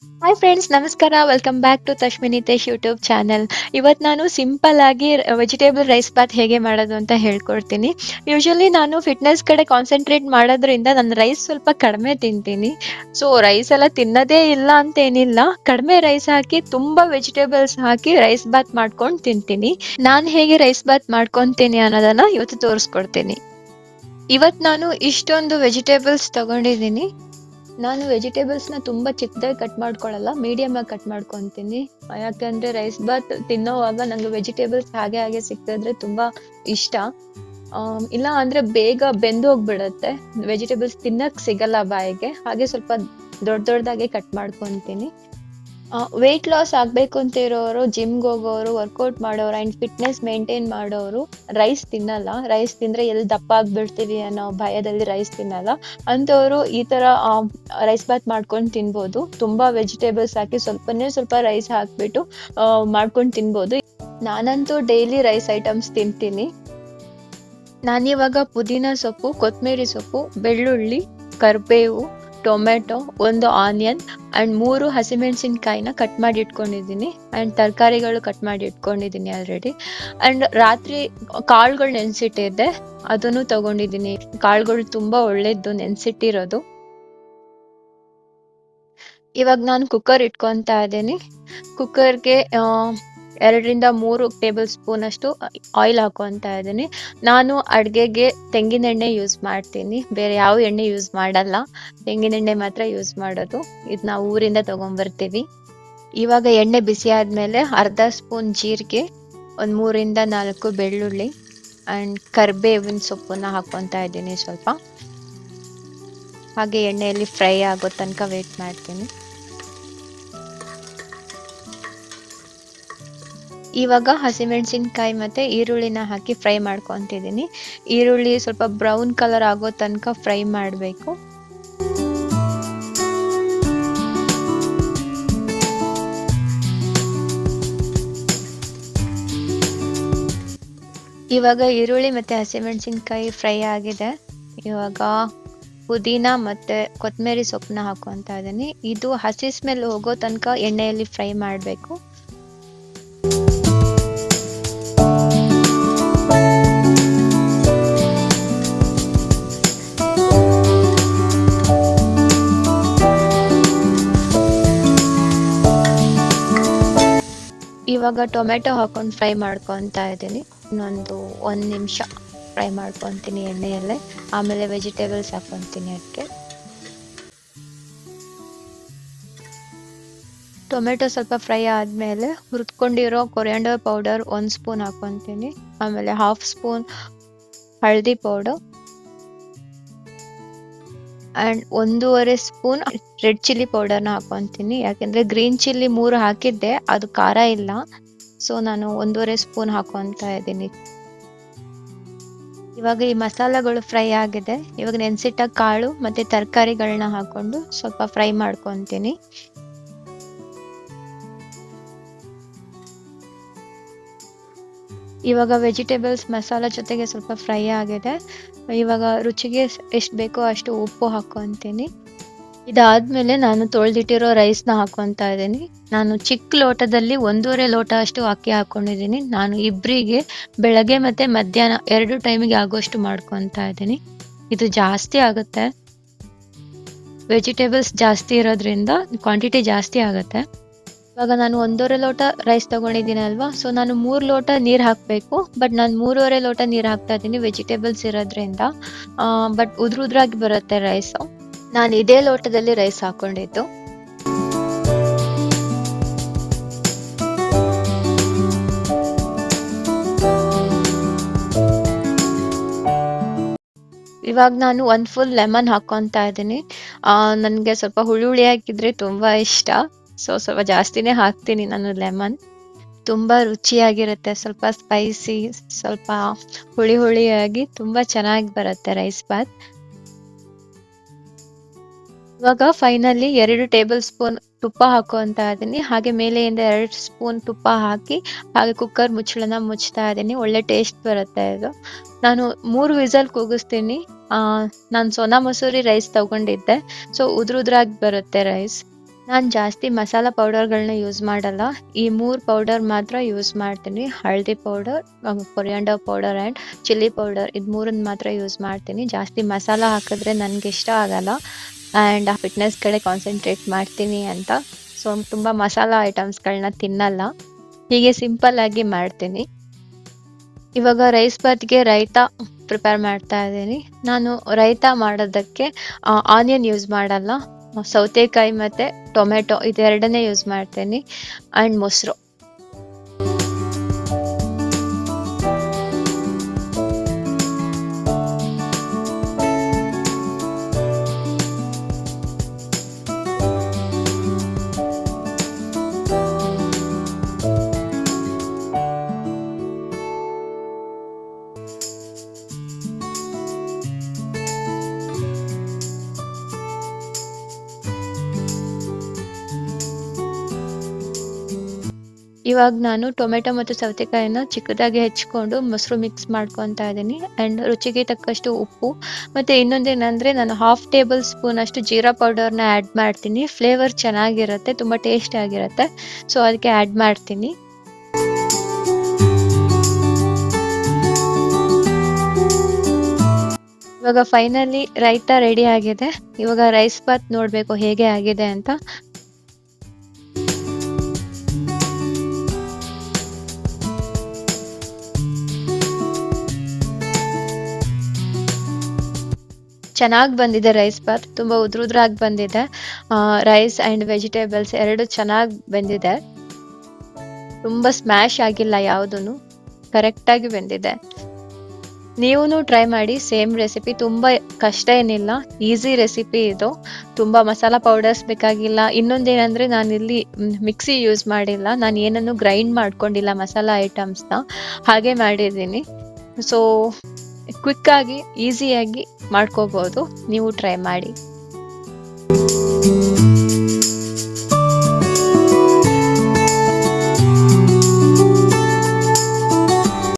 Hi friends, ನಮಸ್ಕಾರ. Welcome back to Tashmini Tesh YouTube channel. ಇವತ್ತು ನಾನು ಸಿಂಪಲ್ ಆಗಿ ವೆಜಿಟೇಬಲ್ ರೈಸ್ ಬಾತ್ ಹೇಗೆ ಮಾಡೋದು ಅಂತ ಹೇಳ್ಕೊಡ್ತೀನಿ. ಯೂಶಲಿ ನಾನು ಫಿಟ್ನೆಸ್ ಕಡೆ ಕಾನ್ಸಂಟ್ರೇಟ್ ಮಾಡೋದ್ರಿಂದ ನಾನು ರೈಸ್ ಸ್ವಲ್ಪ ಕಡಿಮೆ ತಿಂತೀನಿ. ಸೊ ರೈಸ್ ಎಲ್ಲ ತಿನ್ನೋದೇ ಇಲ್ಲ ಅಂತ ಏನಿಲ್ಲ, ಕಡಿಮೆ ರೈಸ್ ಹಾಕಿ ತುಂಬ ವೆಜಿಟೇಬಲ್ಸ್ ಹಾಕಿ ರೈಸ್ ಬಾತ್ ಮಾಡ್ಕೊಂಡು ತಿಂತೀನಿ. ನಾನು ಹೇಗೆ ರೈಸ್ ಬಾತ್ ಮಾಡ್ಕೊತೀನಿ ಅನ್ನೋದನ್ನ ಇವತ್ತು ತೋರಿಸ್ಕೊಡ್ತೀನಿ. ಇವತ್ತು ನಾನು ಇಷ್ಟೊಂದು ವೆಜಿಟೇಬಲ್ಸ್ ತಗೊಂಡಿದ್ದೀನಿ. ನಾನು ವೆಜಿಟೇಬಲ್ಸ್ನ ತುಂಬ ಚಿಕ್ಕದಾಗಿ ಕಟ್ ಮಾಡ್ಕೊಳ್ಳಲ್ಲ, ಮೀಡಿಯಮ್ ಆಗಿ ಕಟ್ ಮಾಡ್ಕೊತೀನಿ. ಯಾಕಂದ್ರೆ ರೈಸ್ ಬಾತ್ ತಿನ್ನೋವಾಗ ನಂಗೆ ವೆಜಿಟೇಬಲ್ಸ್ ಹಾಗೆ ಹಾಗೆ ಸಿಕ್ಕಿದ್ರೆ ತುಂಬ ಇಷ್ಟ. ಇಲ್ಲ ಅಂದ್ರೆ ಬೇಗ ಬೆಂದು ಹೋಗ್ಬಿಡುತ್ತೆ, ವೆಜಿಟೇಬಲ್ಸ್ ತಿನ್ನಕ್ ಸಿಗಲ್ಲ ಬಾಯಿಗೆ. ಹಾಗೆ ಸ್ವಲ್ಪ ದೊಡ್ಡ ದೊಡ್ಡದಾಗಿ ಕಟ್ ಮಾಡ್ಕೊತೀನಿ. ವೆಯ್ಟ್ ಲಾಸ್ ಆಗಬೇಕು ಅಂತ ಇರೋರು, ಜಿಮ್ಗೆ ಹೋಗೋರು, ವರ್ಕೌಟ್ ಮಾಡೋರು ಆ್ಯಂಡ್ ಫಿಟ್ನೆಸ್ ಮೇಂಟೈನ್ ಮಾಡೋರು ರೈಸ್ ತಿನ್ನಲ್ಲ. ರೈಸ್ ತಿಂದರೆ ಎಲ್ಲಿ ದಪ್ಪ ಆಗಿಬಿಡ್ತೀವಿ ಅನ್ನೋ ಭಯದಲ್ಲಿ ರೈಸ್ ತಿನ್ನಲ್ಲ. ಅಂಥವರು ಈ ಥರ ರೈಸ್ ಬಾತ್ ಮಾಡ್ಕೊಂಡು ತಿನ್ಬೋದು. ತುಂಬ ವೆಜಿಟೇಬಲ್ಸ್ ಹಾಕಿ ಸ್ವಲ್ಪ ರೈಸ್ ಹಾಕಿಬಿಟ್ಟು ಮಾಡ್ಕೊಂಡು ತಿನ್ಬೋದು. ನಾನಂತೂ ಡೈಲಿ ರೈಸ್ ಐಟಮ್ಸ್ ತಿಂತೀನಿ. ನಾನಿವಾಗ ಪುದೀನ ಸೊಪ್ಪು, ಕೊತ್ತಂಬರಿ ಸೊಪ್ಪು, ಬೆಳ್ಳುಳ್ಳಿ, ಕರಿಬೇವು, ಟೊಮೆಟೊ, 1 ಆನಿಯನ್ ಆ್ಯಂಡ್ 3 ಹಸಿಮೆಣಸಿನ್ಕಾಯಿನ ಕಟ್ ಮಾಡಿ ಇಟ್ಕೊಂಡಿದ್ದೀನಿ. ಆ್ಯಂಡ್ ತರಕಾರಿಗಳು ಕಟ್ ಮಾಡಿ ಇಟ್ಕೊಂಡಿದ್ದೀನಿ ಆಲ್ರೆಡಿ. ಆ್ಯಂಡ್ ರಾತ್ರಿ ಕಾಳುಗಳು ನೆನೆಸಿಟ್ಟಿದ್ದೆ, ಅದನ್ನು ತಗೊಂಡಿದ್ದೀನಿ. ಕಾಳುಗಳು ತುಂಬ ಒಳ್ಳೇದು ನೆನೆಸಿಟ್ಟಿರೋದು. ಇವಾಗ ನಾನು ಕುಕ್ಕರ್ ಇಟ್ಕೊತಾ ಇದ್ದೀನಿ. ಕುಕ್ಕರ್ಗೆ 2-3 ಟೇಬಲ್ ಸ್ಪೂನ್ ಅಷ್ಟು ಆಯಿಲ್ ಹಾಕೊತಾ ಇದ್ದೀನಿ. ನಾನು ಅಡುಗೆಗೆ ತೆಂಗಿನೆಣ್ಣೆ ಯೂಸ್ ಮಾಡ್ತೀನಿ, ಬೇರೆ ಯಾವ ಎಣ್ಣೆ ಯೂಸ್ ಮಾಡಲ್ಲ. ತೆಂಗಿನೆಣ್ಣೆ ಮಾತ್ರ ಯೂಸ್ ಮಾಡೋದು. ಇದು ನಾವು ಊರಿಂದ ತಗೊಂಡ್ಬರ್ತೀವಿ. ಇವಾಗ ಎಣ್ಣೆ ಬಿಸಿ ಆದಮೇಲೆ ಅರ್ಧ ಸ್ಪೂನ್ ಜೀರಿಗೆ, 3-4 ಬೆಳ್ಳುಳ್ಳಿ ಆ್ಯಂಡ್ ಕರಿಬೇವಿನ ಸೊಪ್ಪನ್ನ ಹಾಕೊತಾ ಇದ್ದೀನಿ ಸ್ವಲ್ಪ. ಹಾಗೆ ಎಣ್ಣೆಯಲ್ಲಿ ಫ್ರೈ ಆಗೋ ತನಕ ವೇಟ್ ಮಾಡ್ತೀನಿ. ಇವಾಗ ಹಸಿಮೆಣಸಿನ್ಕಾಯಿ ಮತ್ತು ಈರುಳ್ಳಿನ ಹಾಕಿ ಫ್ರೈ ಮಾಡ್ಕೊತಿದ್ದೀನಿ. ಈರುಳ್ಳಿ ಸ್ವಲ್ಪ ಬ್ರೌನ್ ಕಲರ್ ಆಗೋ ತನಕ ಫ್ರೈ ಮಾಡಬೇಕು. ಇವಾಗ ಈರುಳ್ಳಿ ಮತ್ತು ಹಸಿಮೆಣಸಿನ್ಕಾಯಿ ಫ್ರೈ ಆಗಿದೆ. ಇವಾಗ ಪುದೀನ ಮತ್ತು ಕೊತ್ತಂಬರಿ ಸೊಪ್ಪನ್ನ ಹಾಕೊತಾ ಇದ್ದೀನಿ. ಇದು ಹಸಿ ಸ್ಮೆಲ್ ಹೋಗೋ ತನಕ ಎಣ್ಣೆಯಲ್ಲಿ ಫ್ರೈ ಮಾಡಬೇಕು. ಇವಾಗ ಟೊಮೆಟೊ ಹಾಕೊಂಡು ಫ್ರೈ ಮಾಡ್ಕೊತಾ ಇದ್ದೀನಿ. ಇನ್ನೊಂದು 1 ನಿಮಿಷ ಫ್ರೈ ಮಾಡ್ಕೊತೀನಿ ಎಣ್ಣೆಯಲ್ಲೇ. ಆಮೇಲೆ ವೆಜಿಟೇಬಲ್ಸ್ ಹಾಕೊತೀನಿ ಅದಕ್ಕೆ. ಟೊಮೆಟೊ ಸ್ವಲ್ಪ ಫ್ರೈ ಆದಮೇಲೆ ಹುರಿದ್ಕೊಂಡಿರೋ ಕೊರಿಯಾಂಡರ್ ಪೌಡರ್ 1 ಸ್ಪೂನ್ ಹಾಕೊತೀನಿ. ಆಮೇಲೆ 1/2 ಸ್ಪೂನ್ ಹಳದಿ powder and 1.5 spoon red chilli ಪೌಡರ್ನ ಹಾಕೊತೀನಿ. ಯಾಕೆಂದರೆ ಗ್ರೀನ್ ಚಿಲ್ಲಿ 3 ಹಾಕಿದ್ದೆ, ಅದು ಖಾರ ಇಲ್ಲ. ಸೊ ನಾನು 1.5 ಸ್ಪೂನ್ ಹಾಕೊತಾ ಇದ್ದೀನಿ. ಇವಾಗ ಈ ಮಸಾಲೆಗಳು ಫ್ರೈ ಆಗಿದೆ. ಇವಾಗ ನೆನೆಸಿಟ್ಟ ಕಾಳು ಮತ್ತು ತರಕಾರಿಗಳನ್ನ ಹಾಕೊಂಡು ಸ್ವಲ್ಪ ಫ್ರೈ ಮಾಡ್ಕೊತೀನಿ. ಇವಾಗ ವೆಜಿಟೇಬಲ್ಸ್ ಮಸಾಲ ಜೊತೆಗೆ ಸ್ವಲ್ಪ ಫ್ರೈ ಆಗಿದೆ. ಇವಾಗ ರುಚಿಗೆ ಎಷ್ಟು ಬೇಕೋ ಅಷ್ಟು ಉಪ್ಪು ಹಾಕೊತೀನಿ. ಇದಾದಮೇಲೆ ನಾನು ತೊಳೆದಿಟ್ಟಿರೋ ರೈಸ್ನ ಹಾಕೊತಾ ಇದ್ದೀನಿ. ನಾನು ಚಿಕ್ಕ ಲೋಟದಲ್ಲಿ 1.5 ಲೋಟ ಅಷ್ಟು ಅಕ್ಕಿ ಹಾಕ್ಕೊಂಡಿದ್ದೀನಿ. ನಾನು ಇಬ್ಬರಿಗೆ ಬೆಳಗ್ಗೆ ಮತ್ತು ಮಧ್ಯಾಹ್ನ 2 ಟೈಮಿಗೆ ಆಗೋಷ್ಟು ಮಾಡ್ಕೊತಾ ಇದ್ದೀನಿ. ಇದು ಜಾಸ್ತಿ ಆಗುತ್ತೆ, ವೆಜಿಟೇಬಲ್ಸ್ ಜಾಸ್ತಿ ಇರೋದ್ರಿಂದ ಕ್ವಾಂಟಿಟಿ ಜಾಸ್ತಿ ಆಗುತ್ತೆ. ಇವಾಗ ನಾನು 1.5 ಲೋಟ ರೈಸ್ ತೊಗೊಂಡಿದ್ದೀನಿ ಅಲ್ವಾ, ಸೊ ನಾನು 3 ಲೋಟ ನೀರು ಹಾಕಬೇಕು. ಬಟ್ ನಾನು 3.5 ಲೋಟ ನೀರು ಹಾಕ್ತಾ ಇದ್ದೀನಿ ವೆಜಿಟೇಬಲ್ಸ್ ಇರೋದ್ರಿಂದ. ಬಟ್ ಉದ್ರಾಗಿ ಬರುತ್ತೆ ರೈಸು. ನಾನು ಇದೇ ಲೋಟದಲ್ಲಿ ರೈಸ್ ಹಾಕ್ಕೊಂಡಿದ್ದು. ಇವಾಗ ನಾನು 1 ಫುಲ್ ಲೆಮನ್ ಹಾಕ್ಕೊತಾ ಇದ್ದೀನಿ. ನನಗೆ ಸ್ವಲ್ಪ ಹುಳಿ ಹಾಕಿದರೆ ತುಂಬ ಇಷ್ಟ, ಸೊ ಸ್ವಲ್ಪ ಜಾಸ್ತಿನೇ ಹಾಕ್ತೀನಿ ನಾನು ಲೆಮನ್. ತುಂಬ ರುಚಿಯಾಗಿರುತ್ತೆ, ಸ್ವಲ್ಪ ಸ್ಪೈಸಿ, ಸ್ವಲ್ಪ ಹುಳಿಯಾಗಿ ತುಂಬ ಚೆನ್ನಾಗಿ ಬರುತ್ತೆ ರೈಸ್ ಬಾತ್. ಇವಾಗ ಫೈನಲಿ 2 ಟೇಬಲ್ ಸ್ಪೂನ್ ತುಪ್ಪ ಹಾಕೊತಾ ಇದ್ದೀನಿ. ಹಾಗೆ ಮೇಲೆಯಿಂದ 2 ಸ್ಪೂನ್ ತುಪ್ಪ ಹಾಕಿ ಹಾಗೆ ಕುಕ್ಕರ್ ಮುಚ್ಚಳನ ಮುಚ್ತಾ ಇದ್ದೀನಿ. ಒಳ್ಳೆ ಟೇಸ್ಟ್ ಬರುತ್ತೆ ಇದು. ನಾನು 3 ವಿಸಲ್ ಕೂಗಿಸ್ತೀನಿ. ನಾನು ಸೋನಾ ಮಸೂರಿ ರೈಸ್ ತಗೊಂಡಿದ್ದೆ, ಸೊ ಉದ್ರಾಗಿ ಬರುತ್ತೆ ರೈಸ್. ನಾನು ಜಾಸ್ತಿ ಮಸಾಲ ಪೌಡರ್ಗಳನ್ನ ಯೂಸ್ ಮಾಡಲ್ಲ. ಈ 3 ಪೌಡರ್ ಮಾತ್ರ ಯೂಸ್ ಮಾಡ್ತೀನಿ. ಹಳದಿ powder, coriander powder and chilli powder, ಇದು 3 ಮಾತ್ರ ಯೂಸ್ ಮಾಡ್ತೀನಿ. ಜಾಸ್ತಿ ಮಸಾಲ ಹಾಕಿದ್ರೆ ನನಗೆ ಇಷ್ಟ ಆಗಲ್ಲ ಆ್ಯಂಡ್ ಆ ಫಿಟ್ನೆಸ್ ಕಡೆ ಕಾನ್ಸಂಟ್ರೇಟ್ ಮಾಡ್ತೀನಿ ಅಂತ. ಸೊ ತುಂಬ ಮಸಾಲ ಐಟಮ್ಸ್ಗಳನ್ನ ತಿನ್ನಲ್ಲ. ಹೀಗೆ ಸಿಂಪಲ್ ಆಗಿ ಮಾಡ್ತೀನಿ. ಇವಾಗ ರೈಸ್ ಬಾತ್ಗೆ ರೈತ ಪ್ರಿಪೇರ್ ಮಾಡ್ತಾ ಇದ್ದೀನಿ. ನಾನು ರೈತ ಮಾಡೋದಕ್ಕೆ ಆನಿಯನ್ ಯೂಸ್ ಮಾಡಲ್ಲ. ಸೌತೆಕಾಯಿ ಮತ್ತು ಟೊಮೆಟೊ ಇದೆರಡನ್ನೇ ಯೂಸ್ ಮಾಡ್ತೀನಿ ಆ್ಯಂಡ್ ಮೊಸರು. ಇವಾಗ ನಾನು ಟೊಮೆಟೊ ಮತ್ತು ಸೌತೆಕಾಯಿನ ಚಿಕ್ಕದಾಗಿ ಹೆಚ್ಚಿಕೊಂಡು ಮೊಸರು ಮಿಕ್ಸ್ ಮಾಡ್ಕೊತಾ ಇದ್ದೀನಿ ಆ್ಯಂಡ್ ರುಚಿಗೆ ತಕ್ಕಷ್ಟು ಉಪ್ಪು ಮತ್ತು ಇನ್ನೊಂದೇನೆಂದರೆ ನಾನು 1/2 ಟೇಬಲ್ ಸ್ಪೂನ್ ಅಷ್ಟು ಜೀರಾ ಪೌಡರ್ನ ಆ್ಯಡ್ ಮಾಡ್ತೀನಿ. ಫ್ಲೇವರ್ ಚೆನ್ನಾಗಿರುತ್ತೆ, ತುಂಬ ಟೇಸ್ಟಿ ಆಗಿರುತ್ತೆ. ಸೊ ಅದಕ್ಕೆ ಆ್ಯಡ್ ಮಾಡ್ತೀನಿ. ಇವಾಗ ಫೈನಲಿ ರೈತ ರೆಡಿ ಆಗಿದೆ. ಇವಾಗ ರೈಸ್ ಬಾತ್ ನೋಡಬೇಕು ಹೇಗೆ ಆಗಿದೆ ಅಂತ. ಚೆನ್ನಾಗಿ ಬಂದಿದೆ ರೈಸ್ ಬಾತ್, ತುಂಬ ಉದ್ರುದ್ರಾಗಿ ಬಂದಿದೆ. ರೈಸ್ ಆ್ಯಂಡ್ ವೆಜಿಟೇಬಲ್ಸ್ ಎರಡು ಚೆನ್ನಾಗಿ ಬೆಂದಿದೆ. ತುಂಬ ಸ್ಮ್ಯಾಶ್ ಆಗಿಲ್ಲ, ಯಾವುದೂ ಕರೆಕ್ಟಾಗಿ ಬೆಂದಿದೆ. ನೀವೂ ಟ್ರೈ ಮಾಡಿ ಸೇಮ್ ರೆಸಿಪಿ. ತುಂಬ ಕಷ್ಟ ಏನಿಲ್ಲ, ಈಸಿ ರೆಸಿಪಿ ಇದು. ತುಂಬ ಮಸಾಲ ಪೌಡರ್ಸ್ ಬೇಕಾಗಿಲ್ಲ. ಇನ್ನೊಂದೇನೆಂದರೆ ನಾನಿಲ್ಲಿ ಮಿಕ್ಸಿ ಯೂಸ್ ಮಾಡಿಲ್ಲ, ನಾನು ಏನನ್ನು ಗ್ರೈಂಡ್ ಮಾಡ್ಕೊಂಡಿಲ್ಲ ಮಸಾಲ ಐಟಮ್ಸ್ನ, ಹಾಗೆ ಮಾಡಿದ್ದೀನಿ. ಸೊ ಕ್ವಿಕ್ಕಾಗಿ ಈಸಿಯಾಗಿ ಮಾಡ್ಕೋಬೋದು. ನೀವು ಟ್ರೈ ಮಾಡಿ.